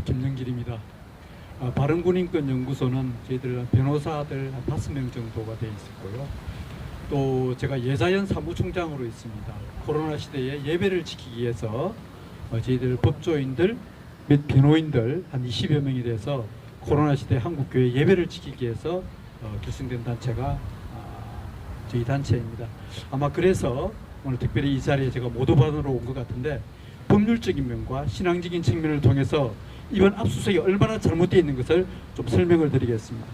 김영길입니다. 바른군인권연구소는 저희들 변호사들 한 5명 정도가 되어 있었고요. 또 제가 예자연 사무총장으로 있습니다. 코로나 시대에 예배를 지키기 위해서 저희들 법조인들 및 변호인들 한 20여 명이 돼서 코로나 시대 한국교회 예배를 지키기 위해서 결성된 단체가 저희 단체입니다. 아마 그래서 오늘 특별히 이 자리에 제가 모도받으러 온 것 같은데, 법률적인 면과 신앙적인 측면을 통해서 이번 압수수색이 얼마나 잘못되어 있는 것을 좀 설명을 드리겠습니다.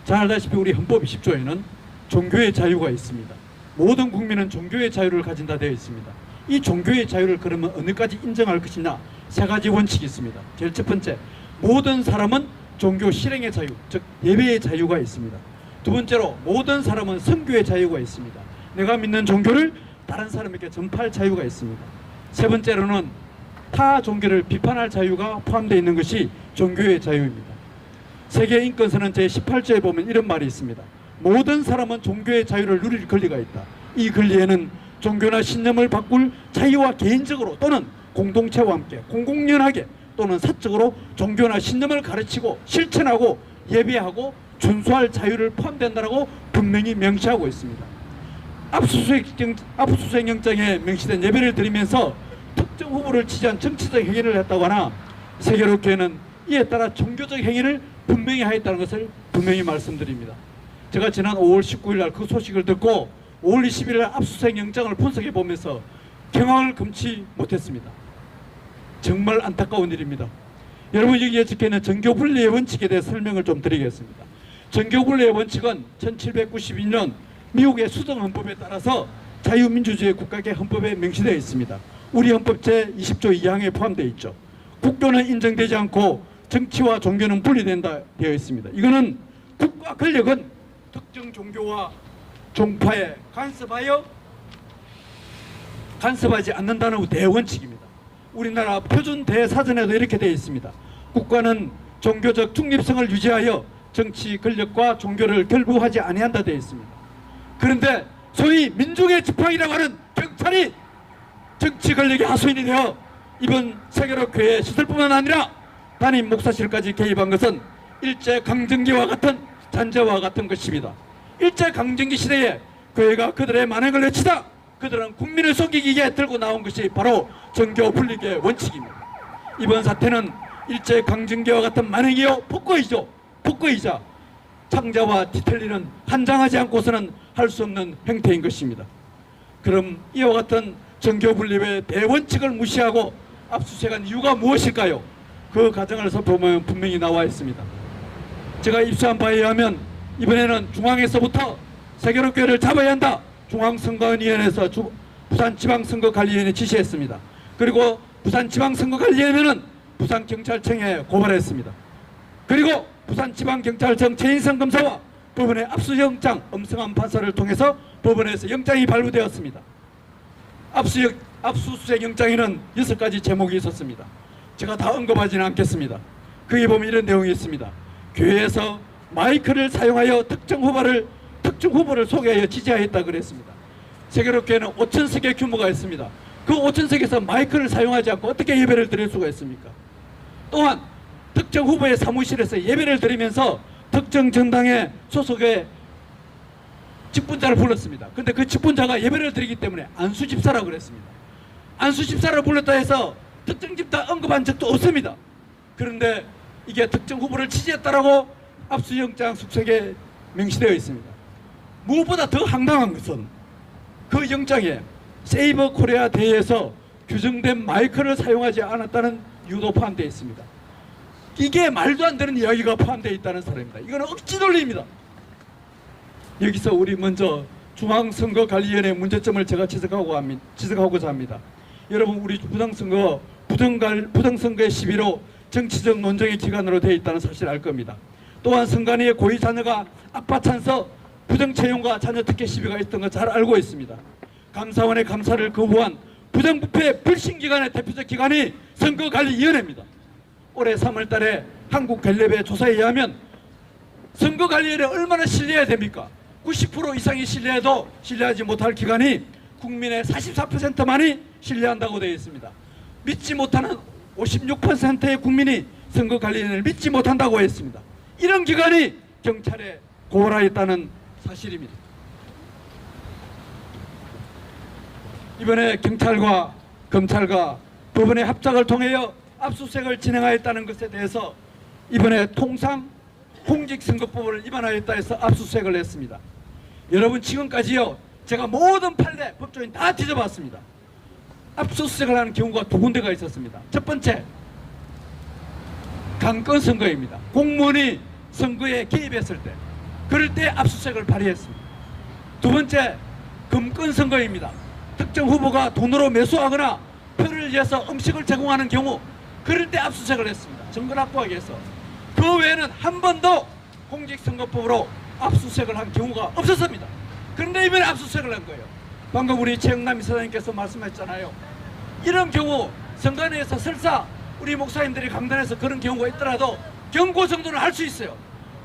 잘 알다시피 우리 헌법 20조에는 종교의 자유가 있습니다. 모든 국민은 종교의 자유를 가진다 되어 있습니다. 이 종교의 자유를 그러면 어느까지 인정할 것이냐, 3가지 원칙이 있습니다. 제일 첫 번째, 모든 사람은 종교 실행의 자유, 즉 예배의 자유가 있습니다. 두 번째로, 모든 사람은 선교의 자유가 있습니다. 내가 믿는 종교를 다른 사람에게 전파할 자유가 있습니다. 세 번째로는 타 종교를 비판할 자유가 포함되어 있는 것이 종교의 자유입니다. 세계인권선언 제18조에 보면 이런 말이 있습니다. 모든 사람은 종교의 자유를 누릴 권리가 있다. 이 권리에는 종교나 신념을 바꿀 자유와 개인적으로 또는 공동체와 함께 공공연하게 또는 사적으로 종교나 신념을 가르치고 실천하고 예배하고 준수할 자유를 포함된다고 분명히 명시하고 있습니다. 압수수색 영장에 명시된 예배를 드리면서 특정 후보를 지지한 정치적 행위를 했다거나 세계로교회는 이에 따라 종교적 행위를 분명히 하였다는 것을 분명히 말씀드립니다. 제가 지난 5월 19일 날 그 소식을 듣고 5월 20일 날 압수수색 영장을 분석해 보면서 경악을 금치 못했습니다. 정말 안타까운 일입니다. 여러분, 여기에 적혀있는 정교분리의 원칙에 대해 설명을 좀 드리겠습니다. 정교분리의 원칙은 1792년 미국의 수정헌법에 따라서 자유민주주의 국가계 헌법에 명시되어 있습니다. 우리 헌법 제20조 2항에 포함되어 있죠. 국교는 인정되지 않고 정치와 종교는 분리된다 되어 있습니다. 이거는 국가 권력은 특정 종교와 종파에 간섭하지 않는다는 대원칙입니다. 우리나라 표준 대사전에도 이렇게 되어 있습니다. 국가는 종교적 중립성을 유지하여 정치 권력과 종교를 결부하지 아니한다 되어 있습니다. 그런데 소위 민중의 지팡이라고 하는 경찰이 정치 권력의 하수인이 되어 이번 세계로교회 시설뿐만 아니라 담임 목사실까지 개입한 것은 일제강점기와 같은 잔재와 같은 것입니다. 일제강점기 시대에 교회가 그들의 만행을 외치다 그들은 국민을 속이기 위해 들고 나온 것이 바로 정교 분리의 원칙입니다. 이번 사태는 일제강점기와 같은 만행이요 폭거이자 창자와 뒤틀리는 한장하지 않고서는 할 수 없는 행태인 것입니다. 그럼 이와 같은 정교 분립의 대원칙을 무시하고 압수수색한 이유가 무엇일까요? 그 과정을 살펴보면 분명히 나와 있습니다. 제가 입수한 바에 의하면 이번에는 중앙에서부터 세계로교회를 잡아야 한다. 중앙선거위원회에서 부산지방선거관리위원회 지시했습니다. 그리고 부산지방선거관리위원회는 부산경찰청에 고발했습니다. 그리고 부산지방경찰청 최인성 검사와 법원의 압수영장 엄성한 판사를 통해서 법원에서 영장이 발부되었습니다. 압수수색 영장에는 6가지 제목이 있었습니다. 제가 다 언급하지는 않겠습니다. 거기 보면 이런 내용이 있습니다. 교회에서 마이크를 사용하여 특정 후보를 소개하여 지지하였다 그랬습니다. 세계로교회는 5,000석의 규모가 있습니다. 그 5,000석에서 마이크를 사용하지 않고 어떻게 예배를 드릴 수가 있습니까? 또한 특정 후보의 사무실에서 예배를 드리면서 특정 정당의 소속의 직분자를 불렀습니다. 그런데 그 직분자가 예배를 드리기 때문에 안수집사라고 그랬습니다. 안수집사를 불렀다 해서 특정 집사 언급한 적도 없습니다. 그런데 이게 특정 후보를 지지했다라고 압수영장 숙색에 명시되어 있습니다. 무엇보다 더 황당한 것은 그 영장에 세이버 코리아 대회에서 규정된 마이크를 사용하지 않았다는 이유도 포함되어 있습니다. 이게 말도 안 되는 이야기가 포함되어 있다는 사람입니다. 이거는 억지 논리입니다. 여기서 우리 먼저 중앙선거관리위원회 문제점을 제가 지적하고자 합니다. 여러분, 우리 부정선거의 시비로 정치적 논쟁의 기관으로 되어 있다는 사실을 알 겁니다. 또한 선관위의 고위 자녀가 악파찬서 부정채용과 자녀 특혜 시비가 있던 거 잘 알고 있습니다. 감사원의 감사를 거부한 부정부패 불신기관의 대표적 기관이 선거관리위원회입니다. 올해 3월 달에 한국갤럽의 조사에 의하면 선거관리위원회 얼마나 신뢰해야 됩니까? 90% 이상이 신뢰해도 신뢰하지 못할 기관이 국민의 44%만이 신뢰한다고 되어 있습니다. 믿지 못하는 56%의 국민이 선거관리위원회를 믿지 못한다고 했습니다. 이런 기관이 경찰에 고발하였다는 사실입니다. 이번에 경찰과 검찰과 법원의 합작을 통하여 압수수색을 진행하였다는 것에 대해서 이번에 통상 공직선거법을 위반하였다 해서 압수수색을 했습니다. 여러분, 지금까지요 제가 모든 판례 법조인 다 뒤져봤습니다. 압수수색을 하는 경우가 두 군데가 있었습니다. 첫 번째, 강권 선거입니다. 공무원이 선거에 개입했을 때, 그럴 때 압수수색을 발휘했습니다. 두 번째, 금권 선거입니다. 특정 후보가 돈으로 매수하거나 표를 위해서 음식을 제공하는 경우, 그럴 때 압수수색을 했습니다. 정권 확보하기 위해서. 그 외에는 한 번도 공직선거법으로 압수수색을 한 경우가 없었습니다. 그런데 이번에 압수수색을 한 거예요. 방금 우리 최영남 이사장님께서 말씀하셨잖아요. 이런 경우 선관위에서 설사 우리 목사님들이 강단에서 그런 경우가 있더라도 경고 정도는 할 수 있어요.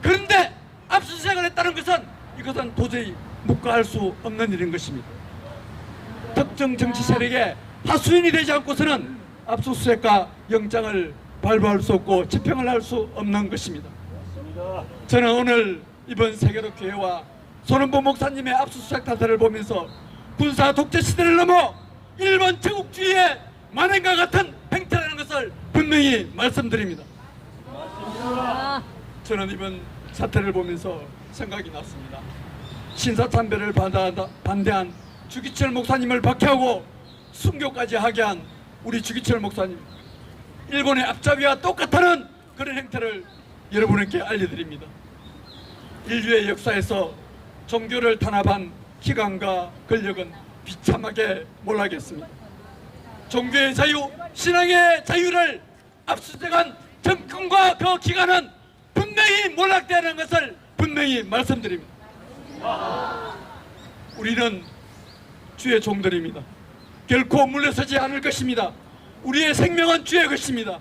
그런데 압수수색을 했다는 것은 이것은 도저히 묵과할 수 없는 일인 것입니다. 특정 정치 세력의 하수인이 되지 않고서는 압수수색과 영장을 발부할 수 없고 집행을 할 수 없는 것입니다. 저는 오늘 이번 세계독교회와 손원보 목사님의 압수수색 사태를 보면서 군사 독재 시대를 넘어 일본 제국주의의 만행과 같은 행태라는 것을 분명히 말씀드립니다. 저는 이번 사태를 보면서 생각이 났습니다. 신사참배를 반대한 주기철 목사님을 박해하고 순교까지 하게 한 우리 주기철 목사님, 일본의 앞잡이와 똑같다는 그런 행태를 여러분께 알려드립니다. 인류의 역사에서 종교를 탄압한 기관과 권력은 비참하게 몰락했습니다. 종교의 자유, 신앙의 자유를 압수수색한 정권과 그 기관은 분명히 몰락되는 것을 분명히 말씀드립니다. 우리는 주의 종들입니다. 결코 물러서지 않을 것입니다. 우리의 생명은 주의 것입니다.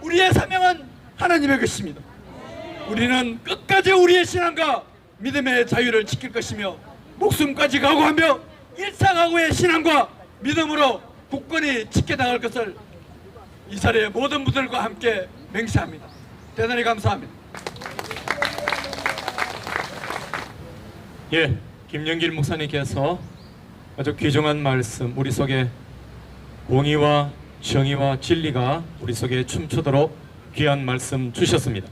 우리의 사명은 하나님의 것입니다. 우리는 끝까지 우리의 신앙과 믿음의 자유를 지킬 것이며 목숨까지 각오하며 일상하고의 신앙과 믿음으로 굳건히 지켜나갈 것을 이 자리에 모든 분들과 함께 맹세합니다. 대단히 감사합니다. 예, 김영길 목사님께서 아주 귀중한 말씀, 우리 속에 공의와 정의와 진리가 우리 속에 춤추도록 귀한 말씀 주셨습니다.